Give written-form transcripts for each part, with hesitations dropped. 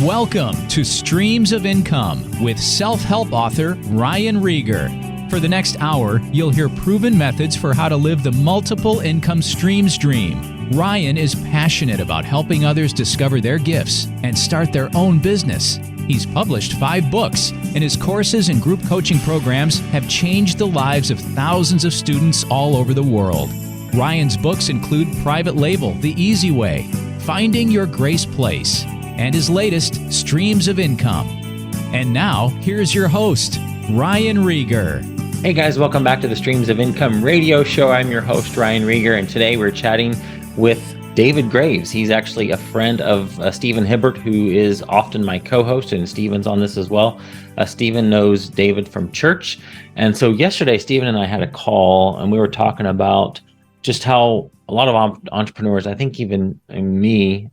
Welcome to Streams of Income with self-help author Ryan Rieger. For the next hour, you'll hear proven methods for how to live the multiple income streams dream. Ryan is passionate about helping others discover their gifts and start their own business. He's published 5 books, and his courses and group coaching programs have changed the lives of thousands of students all over the world. Ryan's books include Private Label, The Easy Way, Finding Your Grace Place, and his latest, Streams of Income. And now, here's your host, Ryan Rieger. Hey guys, welcome back to the Streams of Income radio show. I'm your host, Ryan Rieger, and today we're chatting with David Graves. He's actually a friend of Stephen Hibbert, who is often my co-host, and Stephen's on this as well. Stephen knows David from church. And so yesterday, Stephen and I had a call, and we were talking about just how a lot of entrepreneurs, I think even me,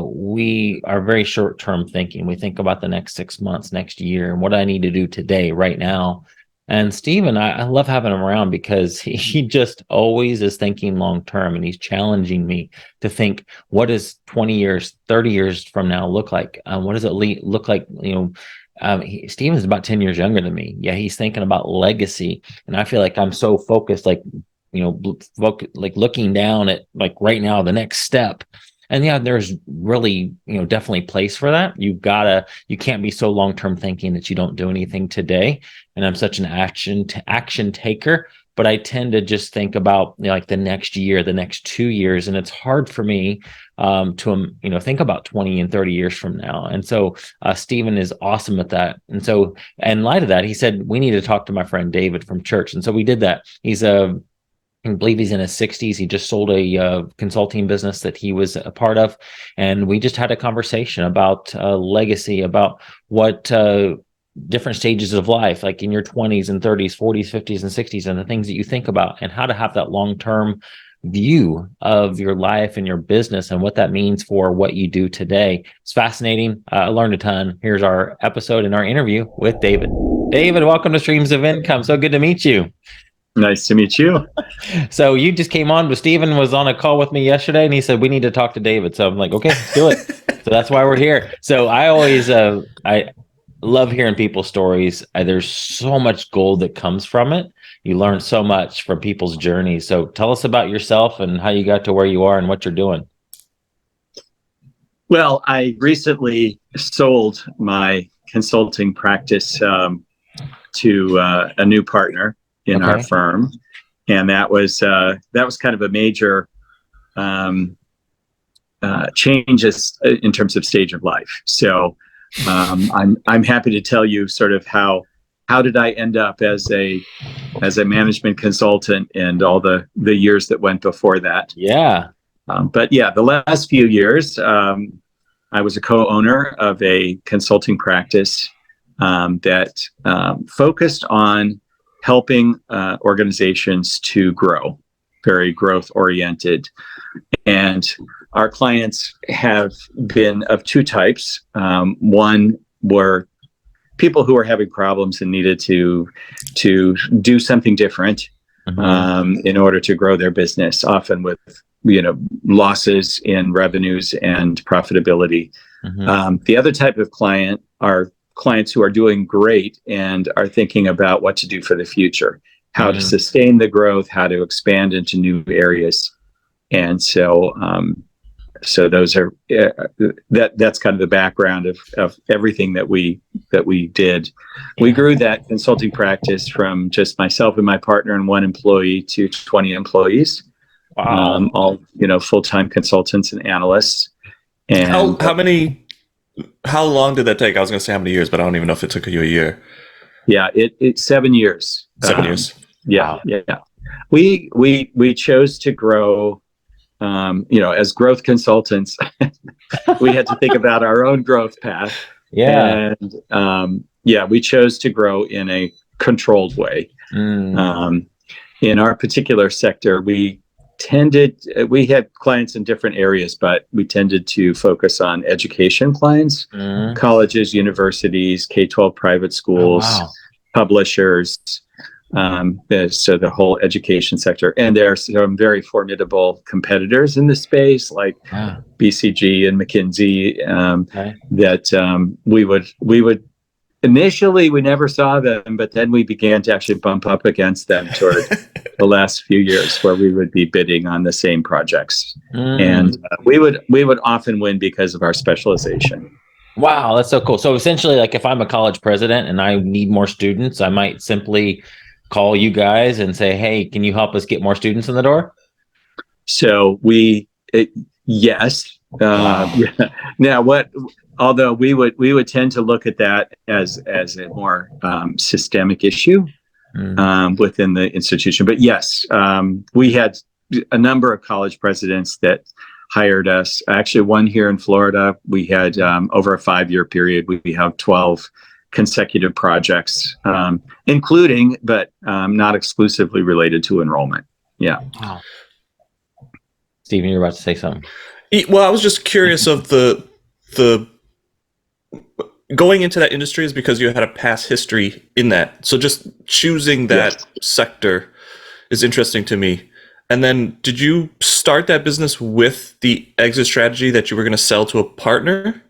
we are very short-term thinking. We think about the next 6 months, next year, and what I need to do today, right now. And Stephen, I love having him around because he just always is thinking long-term, and he's challenging me to think, what does 20 years, 30 years from now look like? What does it look like? Stephen's about 10 years younger than me. Yeah, he's thinking about legacy. And I feel like I'm so focused, like looking down at like right now, the next step. And yeah, there's really, definitely place for that. You can't be so long-term thinking that you don't do anything today. And I'm such an action taker, but I tend to just think about like the next year, the next 2 years. And it's hard for me to think about 20 and 30 years from now. And so Stephen is awesome at that. And so in light of that, he said, we need to talk to my friend David from church. And so we did that. I believe he's in his 60s. He just sold a consulting business that he was a part of. And we just had a conversation about legacy, about what different stages of life, like in your 20s and 30s, 40s, 50s, and 60s, and the things that you think about, and how to have that long-term view of your life and your business and what that means for what you do today. It's fascinating. I learned a ton. Here's our episode and our interview with David. David, welcome to Streams of Income. So good to meet you. Nice to meet you. So you just came on, but Stephen was on a call with me yesterday, and he said, we need to talk to David. So I'm like, okay, let's do it. So that's why we're here. So I always, I love hearing people's stories. There's so much gold that comes from it. You learn so much from people's journeys. So tell us about yourself and how you got to where you are and what you're doing. Well, I recently sold my consulting practice to a new partner in our firm, and that was kind of a major changes in terms of stage of life. So I'm happy to tell you sort of how did I end up as a management consultant and all the years that went before that. Yeah. But yeah, the last few years, I was a co-owner of a consulting practice that focused on helping organizations to grow, very growth oriented. And our clients have been of two types. One were people who were having problems and needed to do something different in order to grow their business, often with losses in revenues and profitability. The other type of client are clients who are doing great and are thinking about what to do for the future, how to sustain the growth, how to expand into new areas. And so those are that's kind of the background of everything that we did. We grew that consulting practice from just myself and my partner and one employee to 20 employees. Wow. All full-time consultants and analysts. And how long did that take? I was going to say how many years, but I don't even know if it took you a year. Yeah, it's 7 years. 7 years. Yeah, wow. Yeah. We chose to grow. As growth consultants, we had to think about our own growth path. Yeah. And we chose to grow in a controlled way. In our particular sector, we had clients in different areas, but we tended to focus on education clients, colleges, universities, K-12 private schools, publishers, So the whole education sector, and there are some very formidable competitors in the space, like BCG and McKinsey. That we would initially, we never saw them, but then we began to actually bump up against them toward the last few years, where we would be bidding on the same projects, and we would often win because of our specialization. Wow, that's so cool. So essentially, like if I'm a college president and I need more students, I might simply call you guys and say, "Hey, can you help us get more students in the door?" So yes. Now, although we would tend to look at that as a more systemic issue within the institution. But yes, we had a number of college presidents that hired us. Actually, one here in Florida, we had over a 5-year period, we have 12 consecutive projects, including, but not exclusively related to enrollment. Yeah. Wow. Stephen, you're about to say something. Well, I was just curious of the going into that industry is because you had a past history in that. So just choosing that sector is interesting to me. And then did you start that business with the exit strategy that you were going to sell to a partner?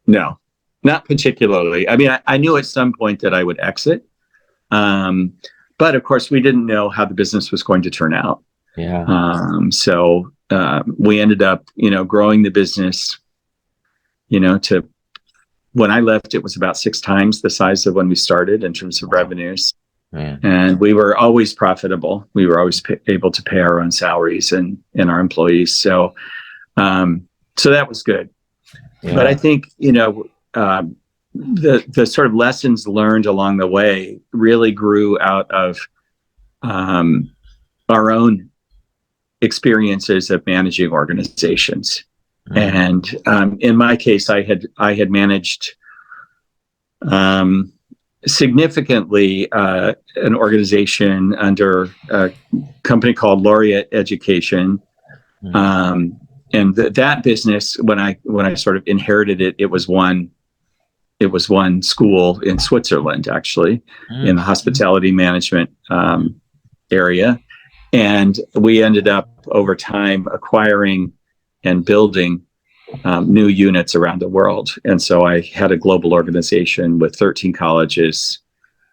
No, not particularly. I mean, I knew at some point that I would exit. But of course, we didn't know how the business was going to turn out. Yeah. So we ended up, growing the business, to when I left, it was about 6 times the size of when we started in terms of revenues. Man. And we were always profitable. We were always able to pay our own salaries and our employees. So that was good. Yeah. But I think, the sort of lessons learned along the way really grew out of our own experiences of managing organizations. Mm-hmm. And in my case, I had managed significantly an organization under a company called Laureate Education. Mm-hmm. And that business, when I sort of inherited it, it was one school in Switzerland, actually, in the hospitality management area. And we ended up over time acquiring and building new units around the world. And so I had a global organization with 13 colleges.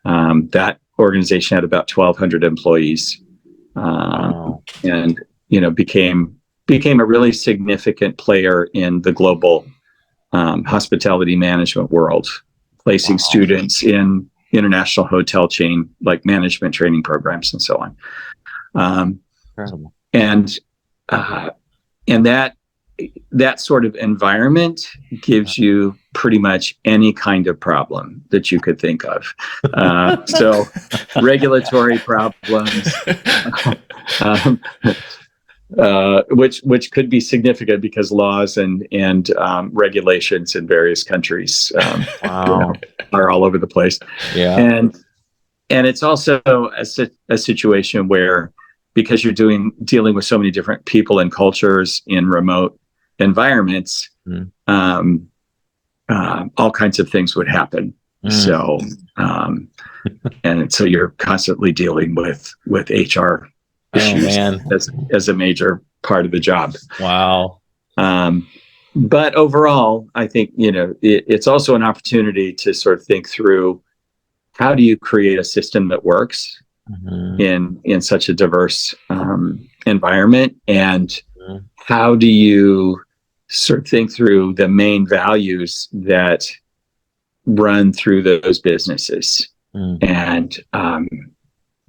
That organization had about 1,200 employees, and became a really significant player in the global hospitality management world, placing students in international hotel chain like management training programs and so on. And that sort of environment gives you pretty much any kind of problem that you could think of. So regulatory problems, which could be significant because laws and regulations in various countries are all over the place. Yeah. And it's also a situation where, because you're dealing with so many different people and cultures in remote environments, all kinds of things would happen. So, and so you're constantly dealing with HR issues as a major part of the job. Wow. But overall, I think, it's also an opportunity to sort of think through, how do you create a system that works in such a diverse environment, and how do you sort of think through the main values that run through those businesses? And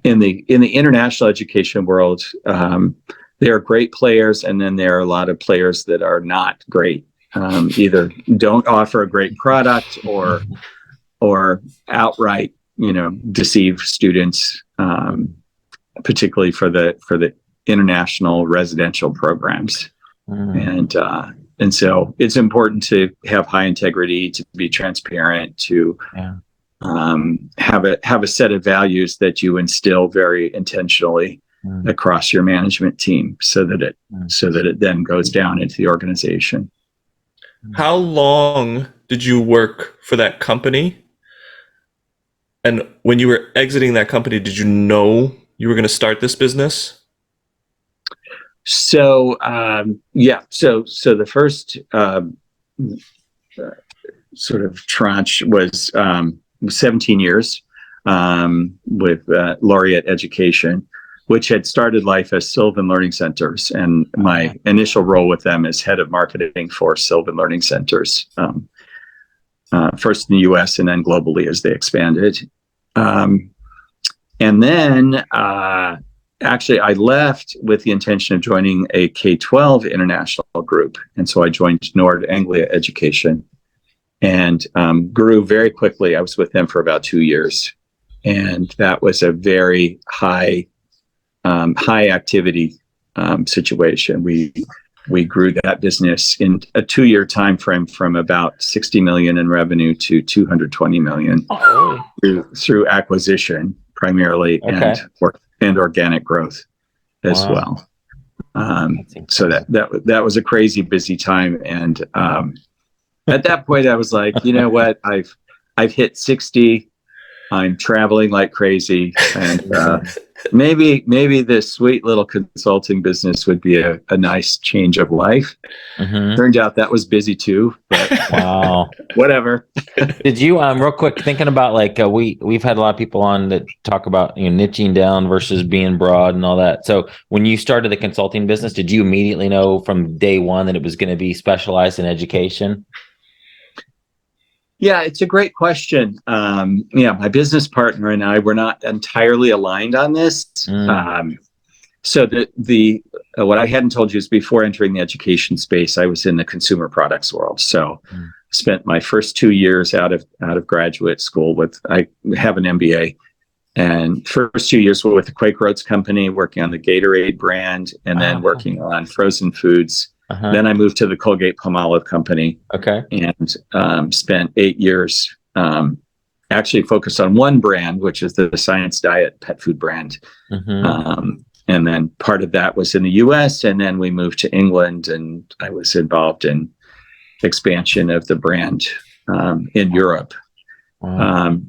in the international education world, there are great players, and then there are a lot of players that are not great. Either don't offer a great product, or outright, deceive students, particularly for the international residential programs. And so it's important to have high integrity, to be transparent, to have a set of values that you instill very intentionally across your management team, so that it then goes down into the organization. How long did you work for that company? And when you were exiting that company, did you know you were going to start this business? So so the first sort of tranche was 17 years with Laureate Education, which had started life as Sylvan Learning Centers, and my initial role with them is head of marketing for Sylvan Learning Centers, first in the U.S. and then globally as they expanded. And then actually, I left with the intention of joining a K-12 international group. And so I joined Nord Anglia Education and grew very quickly. I was with them for about 2 years. And that was a very high activity situation. We grew that business in a 2-year time frame from about 60 million in revenue to 220 million through acquisition primarily, and organic growth as well. So that was a crazy busy time. And at that point, I was like, you know what? I've hit 60. I'm traveling like crazy, and maybe this sweet little consulting business would be a nice change of life. Turned out that was busy too, but Wow. whatever. Did you real quick, thinking about like we've had a lot of people on that talk about niching down versus being broad and all that. So when you started the consulting business, did you immediately know from day one that it was going to be specialized in education? Yeah, it's a great question. My business partner and I were not entirely aligned on this. So the what I hadn't told you is before entering the education space, I was in the consumer products world. So spent my first 2 years out of graduate school I have an MBA, and first 2 years were with the Quaker Oats company, working on the Gatorade brand, and then working on frozen foods. Then I moved to the Colgate-Palmolive company. And spent 8 years actually focused on one brand, which is the Science Diet pet food brand. And then part of that was in the US, and then we moved to England, and I was involved in expansion of the brand in Europe.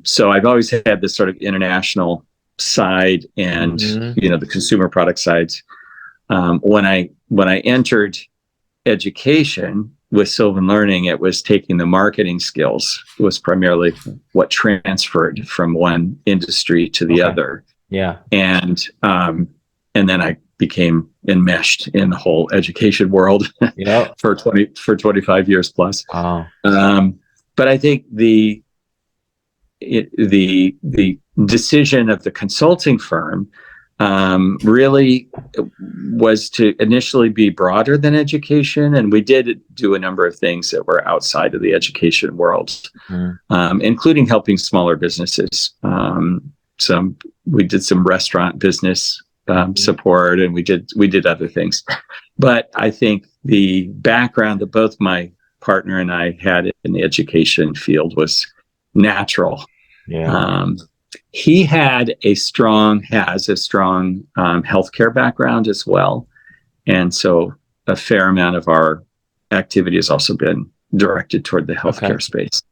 So I've always had this sort of international side and the consumer product sides. When I entered education with Sylvan Learning, it was taking the marketing skills. It was primarily what transferred from one industry to the other. And then I became enmeshed in the whole education world for 25 years plus. But I think the decision of the consulting firm really was to initially be broader than education, and we did do a number of things that were outside of the education world, including helping smaller businesses. We did some restaurant business support, and we did other things. But I think the background that both my partner and I had in the education field was natural. He has a strong healthcare background as well. And so a fair amount of our activity has also been directed toward the healthcare space.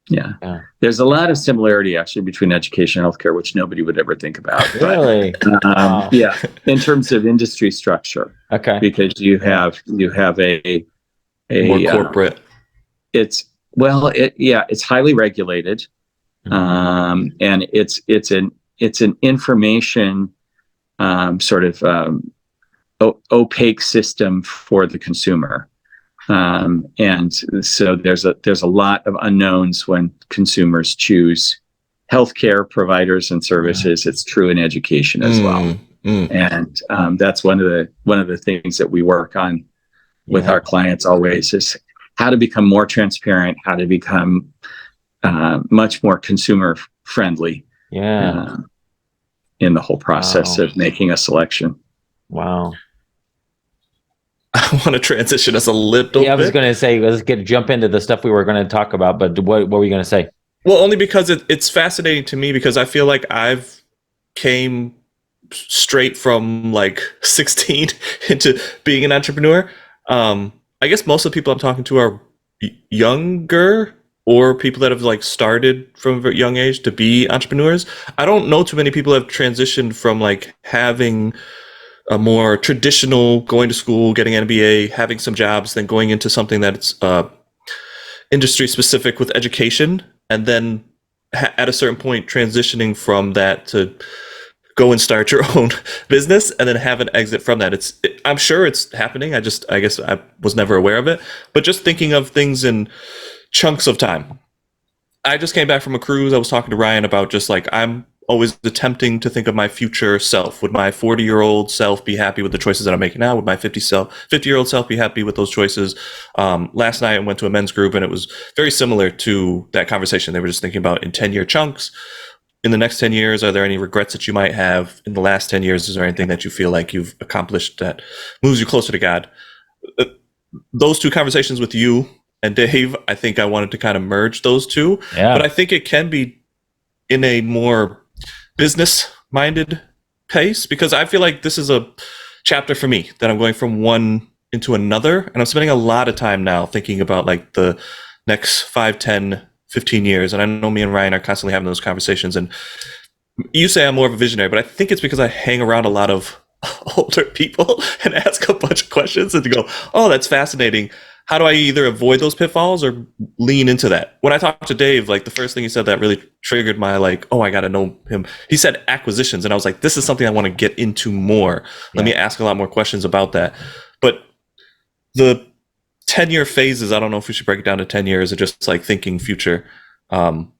Yeah. There's a lot of similarity actually between education and healthcare, which nobody would ever think about. Really? Yeah. In terms of industry structure. Because you have a more corporate. It's highly regulated. And it's an information sort of opaque system for the consumer, and so there's a lot of unknowns when consumers choose healthcare providers and services. It's true in education as well, and that's one of the things that we work on with our clients always is how to become more transparent, how to become much more consumer friendly in the whole process of making a selection. Wow. I want to transition us a little bit. I was going to say, let's jump into the stuff we were going to talk about, but what were you going to say? Well, only because it's fascinating to me, because I feel like I've came straight from like 16 into being an entrepreneur. I guess most of the people I'm talking to are younger or people that have like started from a very young age to be entrepreneurs. I don't know too many people have transitioned from like having a more traditional going to school, getting an MBA, having some jobs, then going into something that's industry specific with education, and then at a certain point transitioning from that to go and start your own business and then have an exit from that. I'm sure it's happening. I guess I was never aware of it, but just thinking of things in chunks of time. I just came back from a cruise. I was talking to Ryan about just like, I'm always attempting to think of my future self. Would my 40-year-old self be happy with the choices that I'm making now? Would my 50-year-old self be happy with those choices? Last night I went to a men's group and it was very similar to that conversation. They were just thinking about in 10-year chunks. In the next 10 years, are there any regrets that you might have? In the last 10 years, is there anything that you feel like you've accomplished that moves you closer to God? Those two conversations with you and Dave, I think I wanted to kind of merge those two. Yeah. But I think it can be in a more business-minded pace, because I feel like this is a chapter for me that I'm going from one into another. And I'm spending a lot of time now thinking about like the next 5, 10, 15 years. And I know me and Ryan are constantly having those conversations. And you say I'm more of a visionary, but I think it's because I hang around a lot of older people and ask a bunch of questions and to go, oh, that's fascinating. How do I either avoid those pitfalls or lean into that? When I talked to Dave, like the first thing he said that really triggered my like, oh, I got to know him. He said acquisitions. And I was like, this is something I want to get into more. Let me ask a lot more questions about that. But the 10-year phases, I don't know if we should break it down to 10 years or just like thinking future. I'm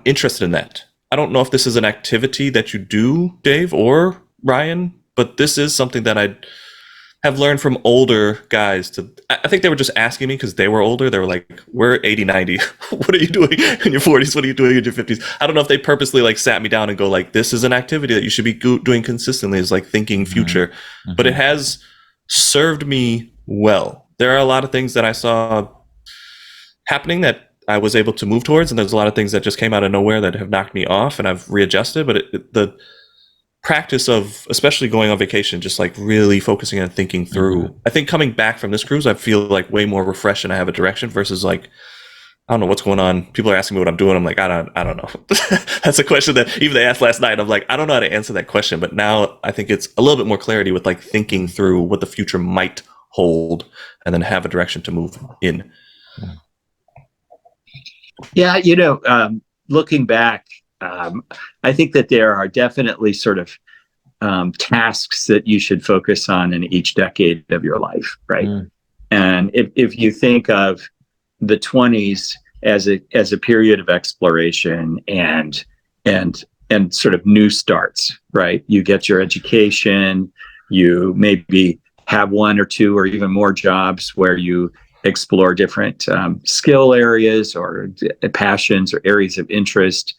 interested in that. I don't know if this is an activity that you do, Dave or Ryan, but this is something that I have learned from older guys I think they were just asking me because they were older. They were like, we're 80, 90. What are you doing in your 40s? What are you doing in your 50s? I don't know if they purposely like sat me down and go like, this is an activity that you should be doing consistently, is like thinking future. Mm-hmm. But it has served me well. There are a lot of things that I saw happening that I was able to move towards. And there's a lot of things that just came out of nowhere that have knocked me off and I've readjusted. But the practice of, especially going on vacation, just like really focusing on thinking through. I think coming back from this cruise, I feel like way more refreshed and I have a direction versus like, I don't know what's going on. People are asking me what I'm doing. I'm like, I don't know. That's a question that even they asked last night. I'm like, I don't know how to answer that question. But now I think it's a little bit more clarity with like thinking through what the future might hold and then have a direction to move in. Yeah, looking back, I think that there are definitely sort of tasks that you should focus on in each decade of your life, right? And if you think of the 20s as a period of exploration and sort of new starts, right? You get your education, you maybe have one or two or even more jobs where you explore different skill areas or passions or areas of interest.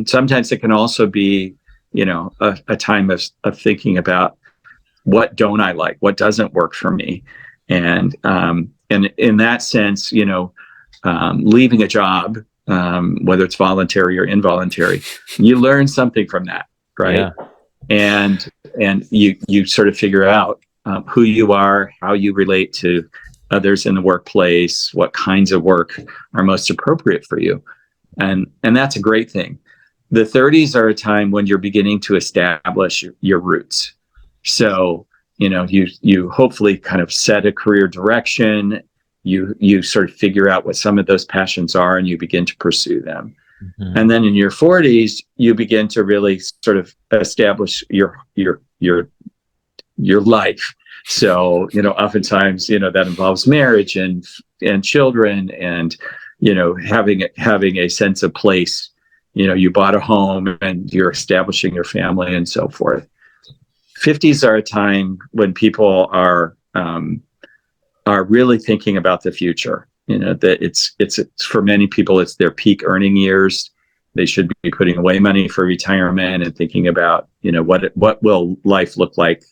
Sometimes it can also be, a time of thinking about what don't I like, what doesn't work for me, and in that sense, leaving a job, whether it's voluntary or involuntary, you learn something from that, right? Yeah. And you sort of figure out who you are, how you relate to others in the workplace, what kinds of work are most appropriate for you. And that's a great thing. The 30s are a time when you're beginning to establish your roots. So, you hopefully kind of set a career direction. You sort of figure out what some of those passions are and you begin to pursue them. Mm-hmm. And then in your 40s, you begin to really sort of establish your life. So, oftentimes, that involves marriage and children and, having a sense of place. You bought a home and you're establishing your family and so forth. 50s are a time when people are really thinking about the future. That it's for many people, it's their peak earning years. They should be putting away money for retirement and thinking about, what will life look like,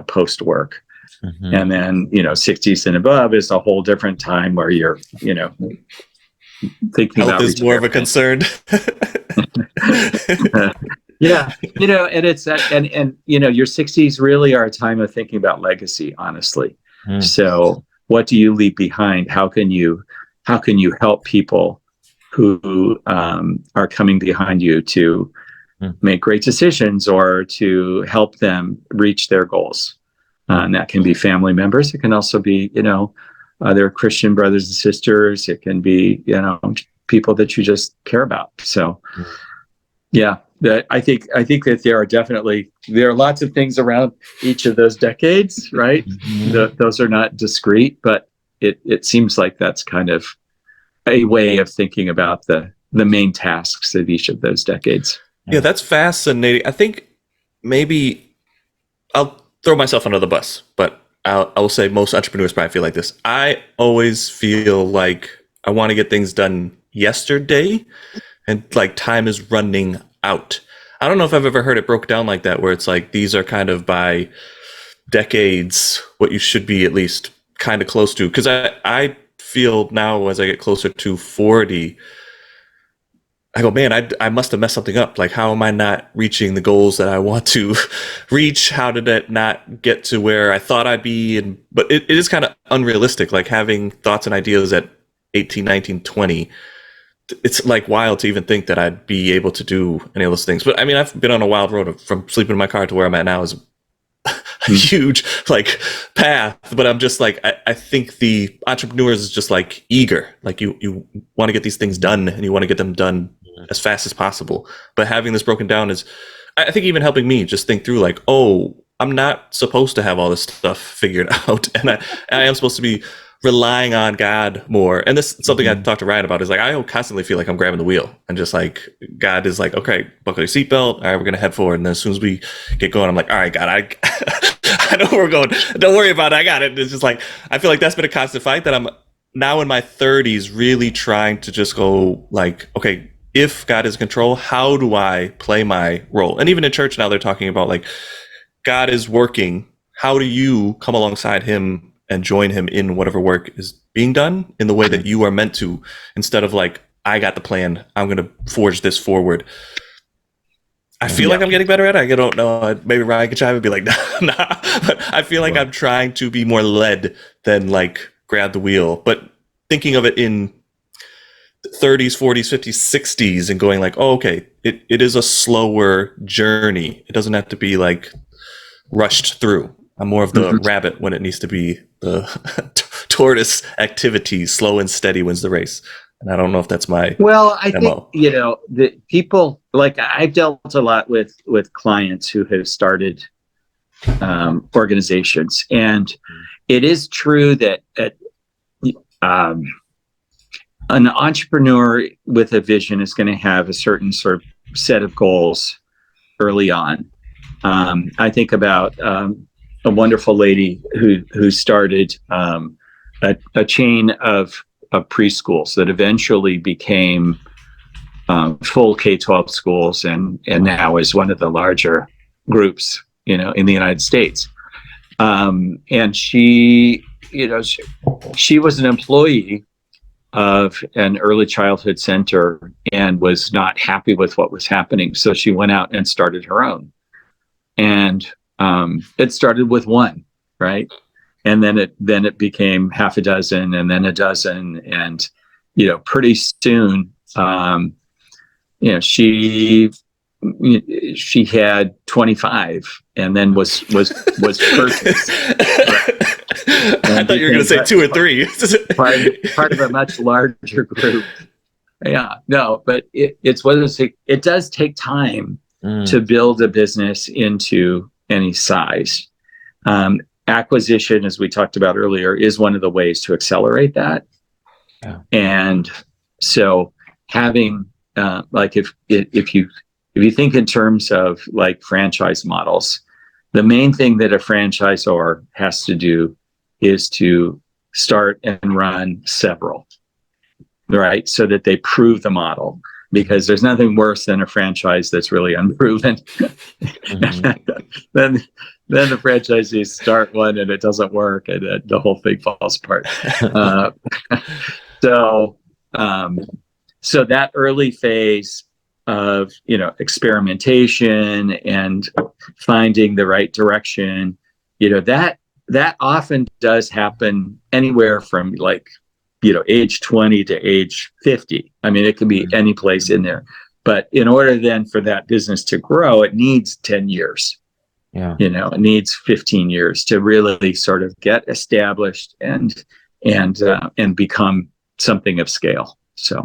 post work. Mm-hmm. And then, 60s and above is a whole different time where you're, thinking health about is more of a concern. Yeah, and it's and your 60s really are a time of thinking about legacy, honestly. So what do you leave behind? How can you help people who are coming behind you to make great decisions or to help them reach their goals. And that can be family members. It can also be, their Christian brothers and sisters. It can be, people that you just care about. So, yeah, I think that there are lots of things around each of those decades, right? Those are not discrete, but it seems like that's kind of a way of thinking about the main tasks of each of those decades. Yeah, that's fascinating. I think maybe I'll throw myself under the bus, but I will say most entrepreneurs probably feel like this. I always feel like I want to get things done yesterday, and like time is running out. I don't know if I've ever heard it broke down like that, where it's like these are kind of by decades what you should be at least kind of close to. Because I feel now as I get closer to 40, I go, man, I must have messed something up. Like, how am I not reaching the goals that I want to reach? How did it not get to where I thought I'd be? But it is kind of unrealistic, like having thoughts and ideas at 18, 19, 20. It's like wild to even think that I'd be able to do any of those things. But I mean, I've been on a wild road from sleeping in my car to where I'm at now is a huge like path. But I'm just like, I think the entrepreneurs is just like eager. Like you want to get these things done and you want to get them done as fast as possible. But having this broken down is, I think, even helping me just think through like, oh, I'm not supposed to have all this stuff figured out. And I am supposed to be relying on God more. And this is something I talked to Ryan about, is like, I constantly feel like I'm grabbing the wheel and just like, God is like, okay, buckle your seatbelt. All right, we're going to head forward. And then as soon as we get going, I'm like, all right, God, I know where we're going. Don't worry about it. I got it. It's just like, I feel like that's been a constant fight that I'm now in my 30s really trying to just go like, okay, if God is in control, how do I play my role? And even in church now, they're talking about like, God is working. How do you come alongside him and join him in whatever work is being done in the way that you are meant to, instead of like, I got the plan, I'm going to forge this forward. I feel like I'm getting better at it. I don't know. Maybe Ryan could chime and be like, nah. But I feel like I'm trying to be more led than like grab the wheel. But thinking of it in 30s, 40s, 50s, 60s and going like, oh, okay, it is a slower journey. It doesn't have to be like rushed through. I'm more of the rabbit when it needs to be the tortoise activity. Slow and steady wins the race. And I don't know if that's my I MO. think, the people, like I've dealt a lot with clients who have started organizations. And it is true that an entrepreneur with a vision is going to have a certain sort of set of goals early on. I think about a wonderful lady who started a chain of preschools that eventually became full K-12 schools, and now is one of the larger groups, in the United States. And she was an employee of an early childhood center and was not happy with what was happening. So she went out and started her own. And it started with one, right? And then it became half a dozen, and then a dozen, and pretty soon, she had 25, and then was purchased. I thought you were going to say 2 or 3. part of a much larger group. Yeah, no, but it's what it does take time to build a business into any size. Acquisition, as we talked about earlier, is one of the ways to accelerate that. Yeah. And so having like if you think in terms of like franchise models, the main thing that a franchisor has to do is to start and run several, right? So that they prove the model, because there's nothing worse than a franchise that's really unproven. Then the franchisees start one and it doesn't work, and the whole thing falls apart. So that early phase of experimentation and finding the right direction, that often does happen anywhere from like age 20 to age 50. I mean, it can be any place in there. But in order then for that business to grow, it needs 10 years. Yeah. It needs 15 years to really sort of get established and become something of scale. So,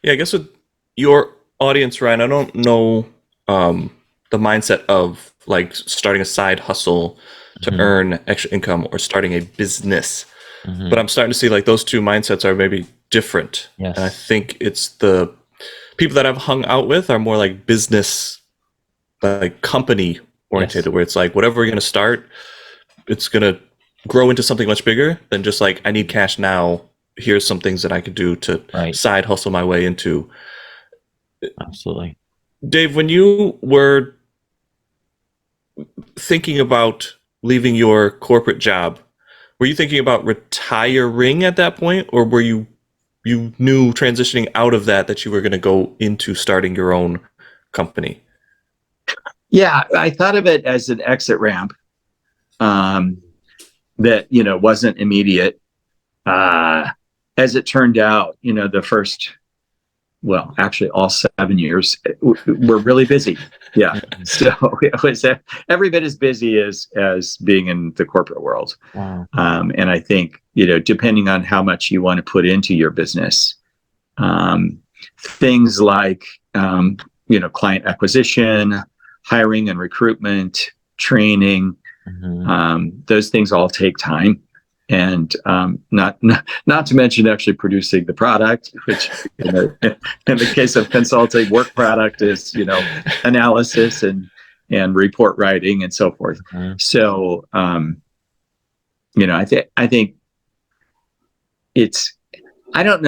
Yeah, I guess with your audience, Ryan, I don't know the mindset of like starting a side hustle to earn extra income or starting a business. But I'm starting to see like those two mindsets are maybe different. Yes. And I think it's the people that I've hung out with are more like business, like company oriented, where it's like whatever we're going to start, it's going to grow into something much bigger than just like, I need cash now. Here's some things that I could do to side hustle my way into. Absolutely. Dave, when you were thinking about leaving your corporate job, were you thinking about retiring at that point, or were you knew transitioning out of that you were going to go into starting your own company? Yeah, I thought of it as an exit ramp that wasn't immediate. As it turned out, the first, well, actually all 7 years were really busy. Yeah. So it was every bit as busy as being in the corporate world. Wow. And I think, depending on how much you want to put into your business, things like, client acquisition, hiring and recruitment, training, those things all take time. And not to mention actually producing the product, which in the case of consulting, work product is analysis and report writing and so forth. So I think it's I don't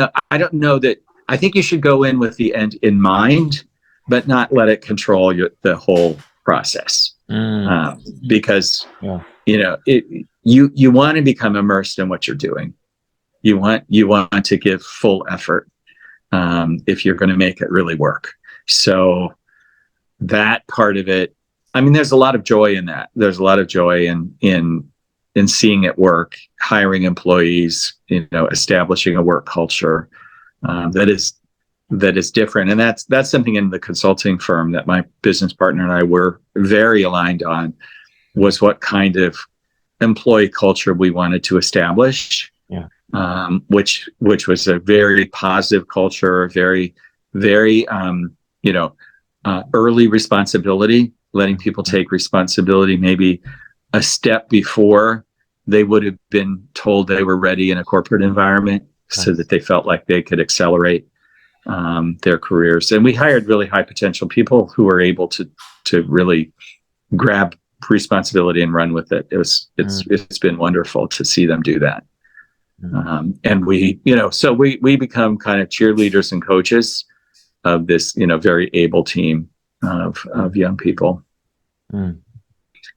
know that I think you should go in with the end in mind, but not let it control the whole process because you want to become immersed in what you're doing. You want to give full effort if you're going to make it really work. So that part of it, I mean, there's a lot of joy in that. There's a lot of joy in seeing it work, hiring employees, establishing a work culture that is different. And that's something in the consulting firm that my business partner and I were very aligned on, was what kind of employee culture we wanted to establish, which was a very positive culture, very, very, early responsibility, letting people take responsibility, maybe a step before they would have been told they were ready in a corporate environment, so that they felt like they could accelerate their careers. And we hired really high potential people who were able to really grab responsibility and run with it. It's been wonderful to see them do that. And we become kind of cheerleaders and coaches of this, very able team of young people.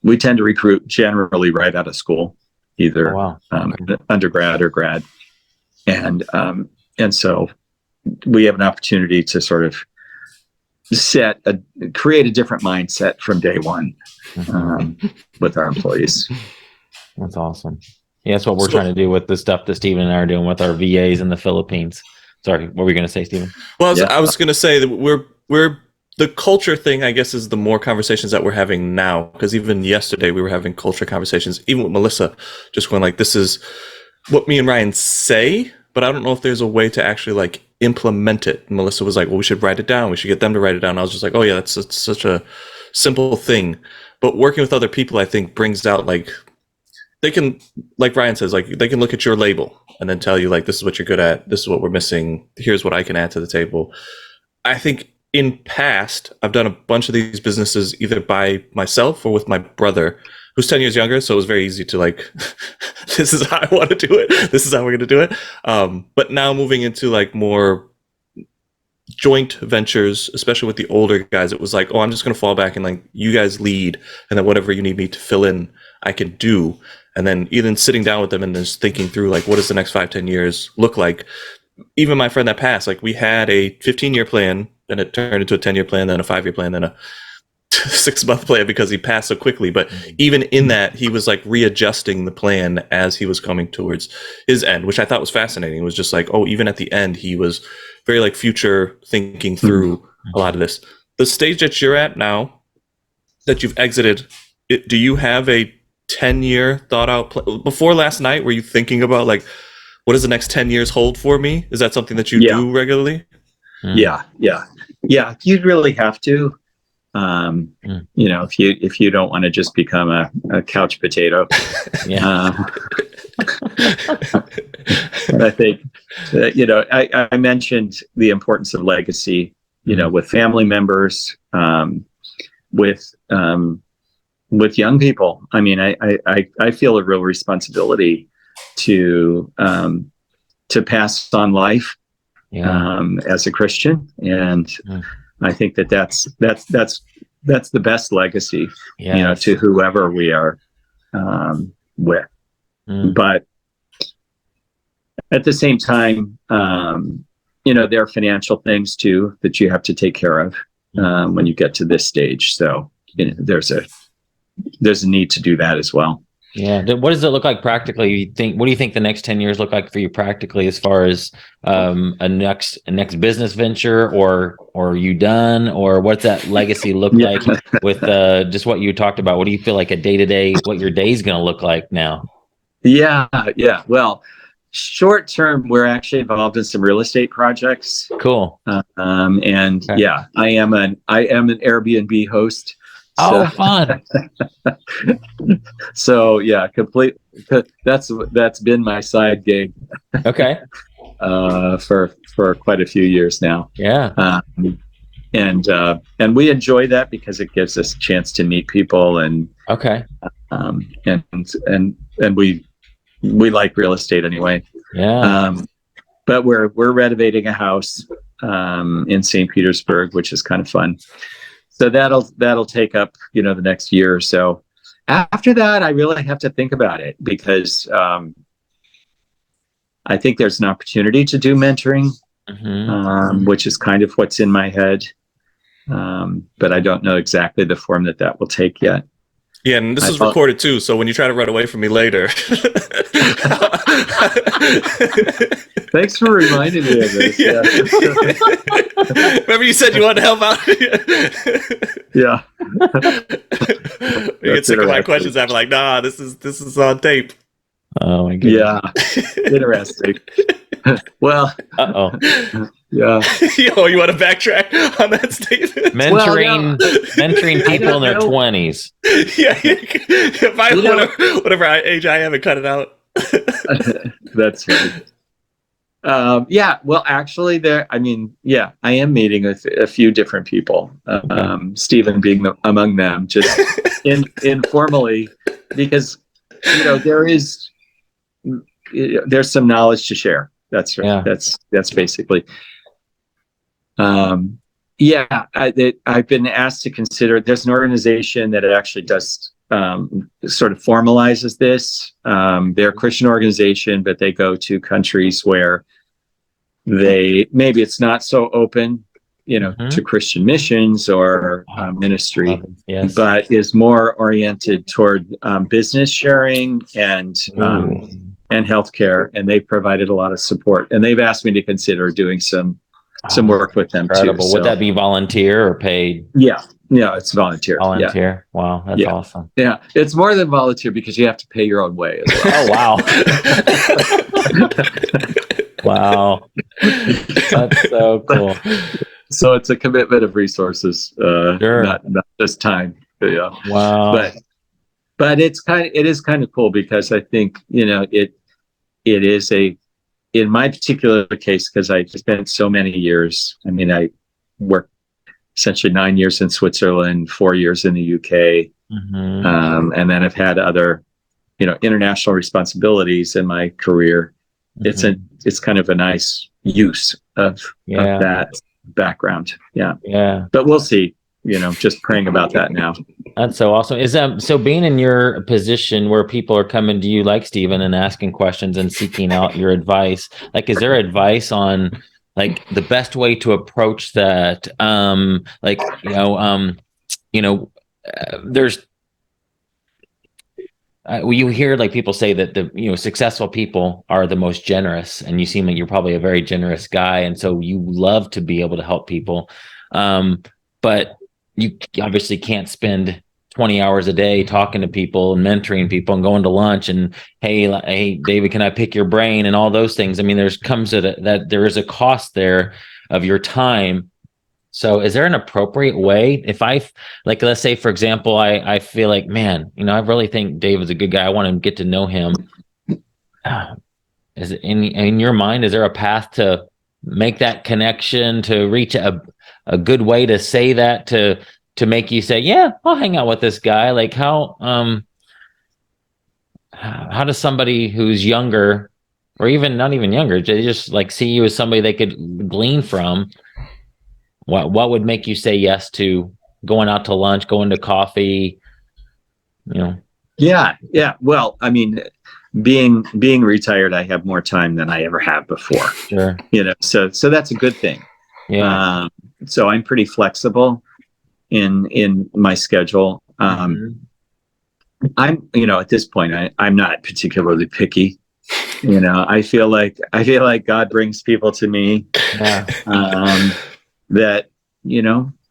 We tend to recruit generally right out of school, either undergrad or grad. And so we have an opportunity to sort of create a different mindset from day one with our employees. That's awesome. Yeah, that's what we're trying to do with the stuff that Stephen and I are doing with our VAs in the Philippines. Sorry, what were you going to say, Stephen? Well, I was going to say that we're the culture thing, I guess, is the more conversations that we're having now. Because even yesterday we were having culture conversations, even with Melissa, just going like, this is what me and Ryan say, but I don't know if there's a way to actually like implement it. And Melissa was like, well, we should write it down. We should get them to write it down. I was just like, oh yeah, that's such a simple thing. But working with other people, I think, brings out like, they can, like Ryan says, like they can look at your label and then tell you like, this is what you're good at. This is what we're missing. Here's what I can add to the table. I think in past, I've done a bunch of these businesses either by myself or with my brother, who's 10 years younger. So it was very easy to like, this is how I want to do it. This is how we're going to do it. But now moving into like more joint ventures, especially with the older guys, it was like, oh, I'm just going to fall back and like, you guys lead. And then whatever you need me to fill in, I can do. And then even sitting down with them and just thinking through like, what does the next 5-10 years look like? Even my friend that passed, like we had a 15-year plan, then it turned into a 10-year plan, then a 5-year plan, then a 6-month plan because he passed so quickly. But even in that, he was like readjusting the plan as he was coming towards his end, which I thought was fascinating. It was just like, oh, even at the end, he was very like future thinking through a lot of this. The stage that you're at now, that you've exited, do you have a 10-year thought out before last night? Were you thinking about like, what does the next 10 years hold for me? Is that something that you do regularly? Yeah. You'd really have to. You know, if you don't want to just become a couch potato. I think you know, I mentioned the importance of legacy, you know, with family members, with young people. I mean, I feel a real responsibility to pass on life as a Christian, and I think that's the best legacy, you know, to whoever we are with. But at the same time, you know, there are financial things too that you have to take care of when you get to this stage. So you know, there's a need to do that as well. Yeah. What does it look like practically? What do you think the next 10 years look like for you practically, as far as a next business venture, or are you done, or what's that legacy look like with just what you talked about? What do you feel like a day-to-day, what your day is going to look like now? Yeah. Well, short term, we're actually involved in some real estate projects. Cool. And okay. Yeah, I am an Airbnb host. Oh, fun. So yeah, that's been my side gig. Okay. For quite a few years now. Yeah. And we enjoy that because it gives us a chance to meet people, and okay. And we like real estate anyway. Yeah. But we're renovating a house in St. Petersburg, which is kind of fun. So that'll take up, you know, the next year or so. After that, I really have to think about it, because I think there's an opportunity to do mentoring, which is kind of what's in my head. But I don't know exactly the form that will take yet. Yeah, and this is recorded too, so when you try to run away from me later. Thanks for reminding me of this. Yeah. Remember you said you wanted to help out? Yeah. You get sick of my questions. I'm like, nah, this is on tape. Oh my goodness. Yeah. Interesting. Well. Yeah. Yo, you want to backtrack on that statement? Mentoring people in their 20s. Yeah. If I whatever age I am, and cut it out. That's right. Yeah. Well, actually, I am meeting with a few different people. Stephen being among them, just informally, because you know there's some knowledge to share. That's right. Yeah. That's basically. I've been asked to consider. There's an organization that actually does sort of formalizes this. They're a Christian organization, but they go to countries where maybe it's not so open, you know, to Christian missions or ministry, but is more oriented toward business sharing and healthcare. And they've provided a lot of support, and they've asked me to consider doing some work with them too. So, would that be volunteer or paid? Yeah, it's volunteer. Volunteer. Yeah. Wow, that's awesome. Yeah, it's more than volunteer because you have to pay your own way as well. Oh wow. Wow, that's so cool. So it's a commitment of resources, not just time. But yeah. Wow. But it is kind of cool, because I think, you know, it is in my particular case, because I spent so many years. I mean, I worked essentially 9 years in Switzerland, 4 years in the UK, and then I've had other, you know, international responsibilities in my career. It's kind of a nice use of that background. Yeah. But we'll see. You know, just praying about that now. That's so awesome. Is so being in your position where people are coming to you like Stephen and asking questions and seeking out your advice, like, is there advice on like the best way to approach that? you know, there's you hear like people say that the successful people are the most generous, and you seem like you're probably a very generous guy, and so you love to be able to help people, but you obviously can't spend 20 hours a day talking to people and mentoring people and going to lunch and hey David, can I pick your brain and all those things. I mean, there is a cost there of your time. So is there an appropriate way if let's say, for example, I feel like, man, I really think David's a good guy, I want to get to know him. Is it in your mind, is there a path to make that connection, to reach a good way to say that, to make you say, yeah, I'll hang out with this guy? Like how does somebody who's younger, or even not even younger, they just like see you as somebody they could glean from? What would make you say yes to going out to lunch, going to coffee? Yeah. Well, I mean, being retired, I have more time than I ever have before. Sure. So that's a good thing. Yeah. So I'm pretty flexible in my schedule. I'm, at this point, I'm not particularly picky. I feel like God brings people to me. Yeah. That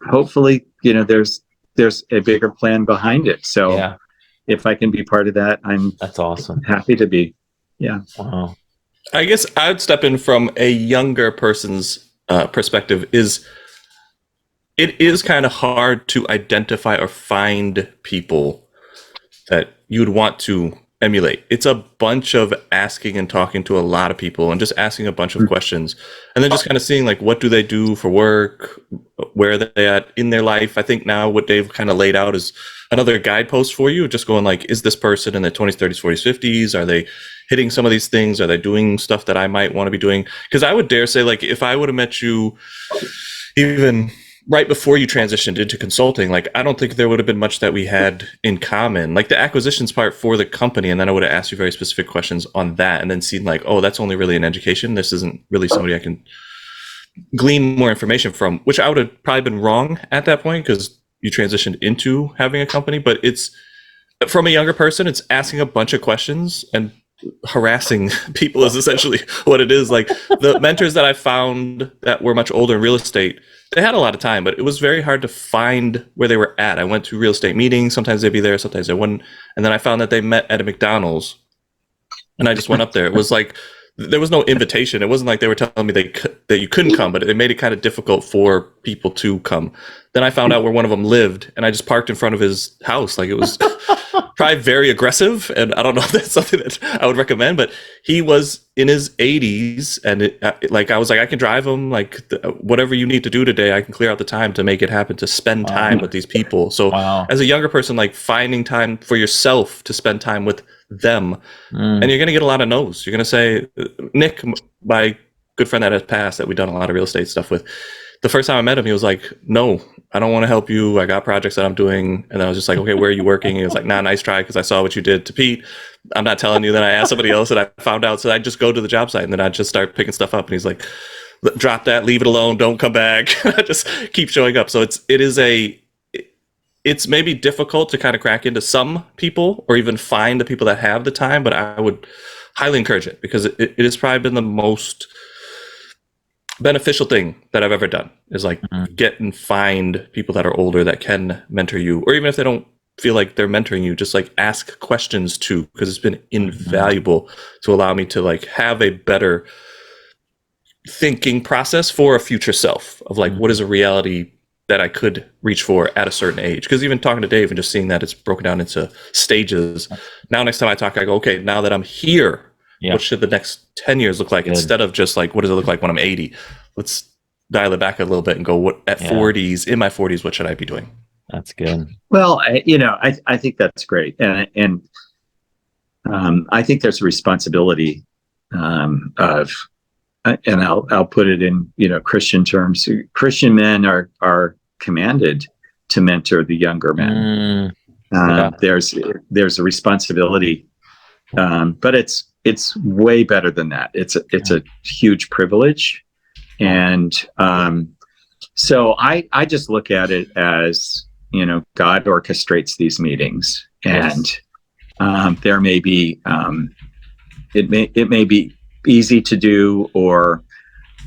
hopefully there's a bigger plan behind it. So yeah. If I can be part of that, that's awesome. Happy to be. Yeah. Wow. I guess I'd step in from a younger person's perspective. It is kind of hard to identify or find people that you'd want to emulate. It's a bunch of asking and talking to a lot of people and just asking a bunch of questions, and then just kind of seeing like, what do they do for work? Where are they at in their life? I think now what Dave kind of laid out is another guidepost for you, just going like, is this person in their 20s, 30s, 40s, 50s? Are they hitting some of these things? Are they doing stuff that I might want to be doing? Because I would dare say, like, if I would have met you even right before you transitioned into consulting, like, I don't think there would have been much that we had in common, like the acquisitions part for the company. And then I would have asked you very specific questions on that, and then seen like, oh, that's only really an education. This isn't really somebody I can glean more information from, which I would have probably been wrong at that point because you transitioned into having a company. But it's from a younger person, it's asking a bunch of questions and harassing people is essentially what it is. Like the mentors that I found that were much older in real estate, they had a lot of time, but it was very hard to find where they were at. I went to real estate meetings. Sometimes they'd be there, sometimes they wouldn't. And then I found that they met at a McDonald's, and I just went up there. It was like, there was no invitation. It wasn't like they were telling me that you couldn't come, but it made it kind of difficult for people to come. Then I found out where one of them lived, and I just parked in front of his house. Like, it was probably very aggressive, and I don't know if that's something that I would recommend, but he was in his 80s, and I was like, I can drive him, like, whatever you need to do today, I can clear out the time to make it happen, to spend time with these people. So as a younger person, like, finding time for yourself to spend time with them, and you're going to get a lot of no's. You're going to say, Nick, my good friend that has passed, that we've done a lot of real estate stuff with, the first time I met him, he was like, no, I don't want to help you. I got projects that I'm doing. And I was just like, okay, where are you working? He was like, nah, nice try, because I saw what you did to Pete. I'm not telling you. Then I asked somebody else, and I found out. So I just go to the job site, and then I just start picking stuff up. And he's like, drop that, leave it alone, don't come back. I just keep showing up. So it's maybe difficult to kind of crack into some people, or even find the people that have the time, but I would highly encourage it, because it has probably been the most beneficial thing that I've ever done, is like get and find people that are older that can mentor you, or even if they don't feel like they're mentoring you, just like ask questions too, because it's been invaluable to allow me to like have a better thinking process for a future self of like, what is a reality that I could reach for at a certain age. Because even talking to Dave and just seeing that it's broken down into stages, now next time I talk, I go, okay, now that I'm here, what should the next 10 years look like? Instead of just like, what does it look like when I'm 80? Let's dial it back a little bit and go, what at 40s, in my 40s, what should I be doing? That's good. Well, I think that's great. And I think there's a responsibility of, and I'll put it in, Christian terms. Christian men are commanded to mentor the younger men. There's a responsibility, but it's way better than that. It's a huge privilege. And so I just look at it as God orchestrates these meetings, and there may be it may be easy to do, or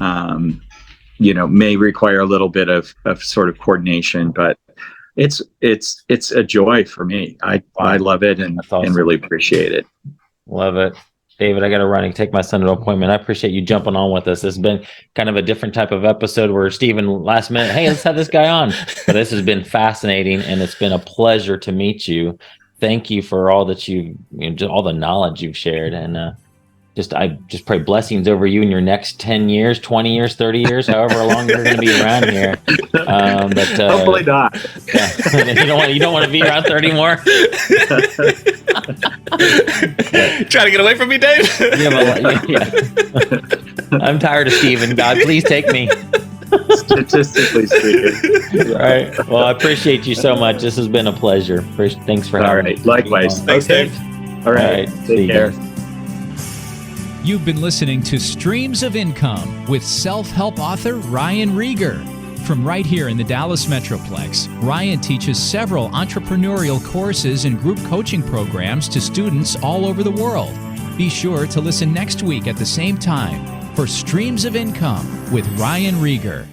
may require a little bit of sort of coordination, but it's a joy for me. I love it and really appreciate it. Love it. David, I got to run and take my son to an appointment. I appreciate you jumping on with us. This has been kind of a different type of episode where Stephen last minute, hey, let's have this guy on. But this has been fascinating, and it's been a pleasure to meet you. Thank you for all that all the knowledge you've shared, and I just pray blessings over you in your next 10 years, 20 years, 30 years, however long you're going to be around here. But hopefully not. Yeah. You don't want to be around 30 more. Trying to get away from me, Dave? Yeah. I'm tired of Stephen. God, please take me. Statistically speaking. All right. Well, I appreciate you so much. This has been a pleasure. Thanks for having me. Likewise. Thanks, Dave. All right. Take care. You've been listening to Streams of Income with self-help author Ryan Rieger. From right here in the Dallas Metroplex, Ryan teaches several entrepreneurial courses and group coaching programs to students all over the world. Be sure to listen next week at the same time for Streams of Income with Ryan Rieger.